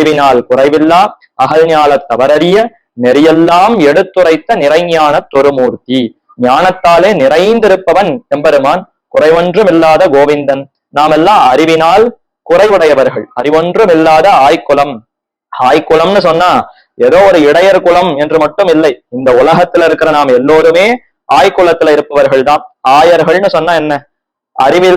அறிவினால் குறைவில்லா அகழ்ஞால தவறறிய நெறியெல்லாம் எடுத்துரைத்த நிறைஞான தொருமூர்த்தி. ஞானத்தாலே நிறைந்திருப்பவன் எம்பெருமான், குறைவொன்றும் இல்லாத கோவிந்தன். நாம் எல்லாம் அறிவினால் குறைவுடையவர்கள், அறிவொன்றும் இல்லாத ஆய்குலம். ஆய்குலம்னு சொன்னா ஏதோ ஒரு இடையர் குலம் என்று மட்டும் இல்லை. இந்த உலகத்துல இருக்கிற நாம் எல்லோருமே ஆய்குலத்துல இருப்பவர்கள் தான். ஆயர்கள்னு சொன்னா என்ன?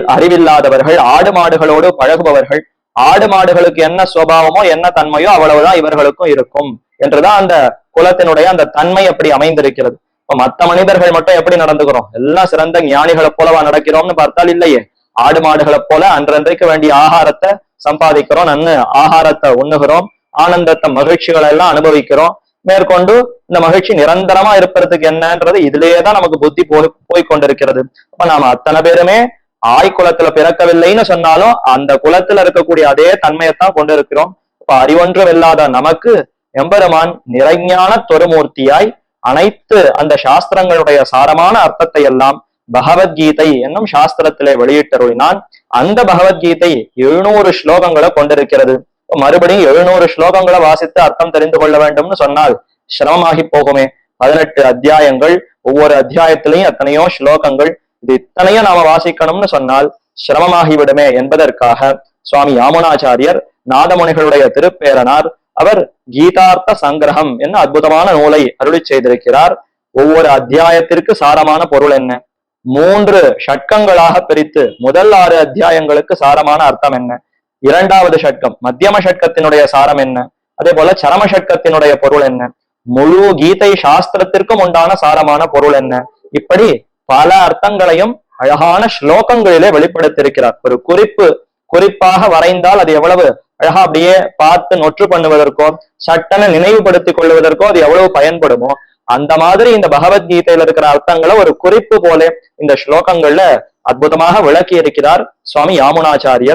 அறிவில்லாதவர்கள், ஆடு மாடுகளோடு பழகுபவர்கள். ஆடு மாடுகளுக்கு என்ன சுபாவமோ என்ன தன்மையோ அவ்வளவுதான் இவர்களுக்கும் இருக்கும் என்றுதான் அந்த குலத்தினுடைய அந்த தன்மை அப்படி அமைந்திருக்கிறது. இப்ப மற்ற மனிதர்கள் மட்டும் எப்படி நடந்துக்கிறோம்? எல்லாம் சிறந்த ஞானிகளை போலவா நடக்கிறோம்னு பார்த்தால் இல்லையே. ஆடு மாடுகளை போல அன்றன்றைக்கு வேண்டிய ஆகாரத்தை சம்பாதிக்கிறோம், நன்னு ஆகாரத்தை உண்ணுகிறோம், ஆனந்தத்தை மகிழ்ச்சிகளை எல்லாம் அனுபவிக்கிறோம். மேற்கொண்டு இந்த மகிழ்ச்சி நிரந்தரமா இருப்பதற்கு என்னன்றது இதுலயேதான் நமக்கு புத்தி போய் கொண்டிருக்கிறது. அப்ப நாம அத்தனை பேருமே ஆய்குலத்துல பிறக்கவில்லைன்னு சொன்னாலும் அந்த குலத்துல இருக்கக்கூடிய அதே தன்மையைத்தான் கொண்டிருக்கிறோம். இப்ப அறிவொன்றும் இல்லாத நமக்கு எம்பெருமான் நிறைஞான தொருமூர்த்தியாய் அனைத்து அந்த சாஸ்திரங்களுடைய சாரமான அர்த்தத்தை எல்லாம் பகவத்கீதை என்னும் சாஸ்திரத்திலே வெளியிட்டருளினான். அந்த பகவத்கீதை 700 ஸ்லோகங்களை கொண்டிருக்கிறது. மறுபடியும் 700 ஸ்லோகங்களை வாசித்து அர்த்தம் தெரிந்து கொள்ள வேண்டும்னு சொன்னால் சிரமமாகி போகுமே. 18 அத்தியாயங்கள், ஒவ்வொரு அத்தியாயத்திலையும் எத்தனையோ ஸ்லோகங்கள், இது இத்தனையும் நாம வாசிக்கணும்னு சொன்னால் சிரமமாகி விடுமே என்பதற்காக சுவாமி யாமுனாச்சாரியர் நாதமுனிகளுடைய திருப்பேரனார் அவர் கீதார்த்த சங்கிரகம் என்ன அற்புதமான நூலை அருளி செய்திருக்கிறார். ஒவ்வொரு அத்தியாயத்திற்கு சாரமான பொருள் என்ன, 3 ஷட்கங்களாக பிரித்து முதல் 6 அத்தியாயங்களுக்கு சாரமான அர்த்தம் என்ன, 2வது ஷட்கம் மத்தியம ஷட்கத்தினுடைய சாரம் என்ன, அதே போல சரம ஷட்கத்தினுடைய பொருள் என்ன, முழு கீதை சாஸ்திரத்திற்கும் உண்டான சாரமான பொருள் என்ன, இப்படி பல அர்த்தங்களையும் அழகான ஸ்லோகங்களிலே வெளிப்படுத்தியிருக்கிறார். ஒரு குறிப்பாக வரைந்தால் அது எவ்வளவு அழகா அப்படியே பார்த்து நொற்று பண்ணுவதற்கோ சட்டன நினைவுபடுத்திக் கொள்வதற்கோ அது எவ்வளவு பயன்படுமோ அந்த மாதிரி இந்த பகவத்கீதையில இருக்கிற அர்த்தங்களை ஒரு குறிப்பு போல இந்த ஸ்லோகங்கள்ல அற்புதமாக விளக்கி இருக்கிறார் சுவாமி யாமுனாச்சாரியர்.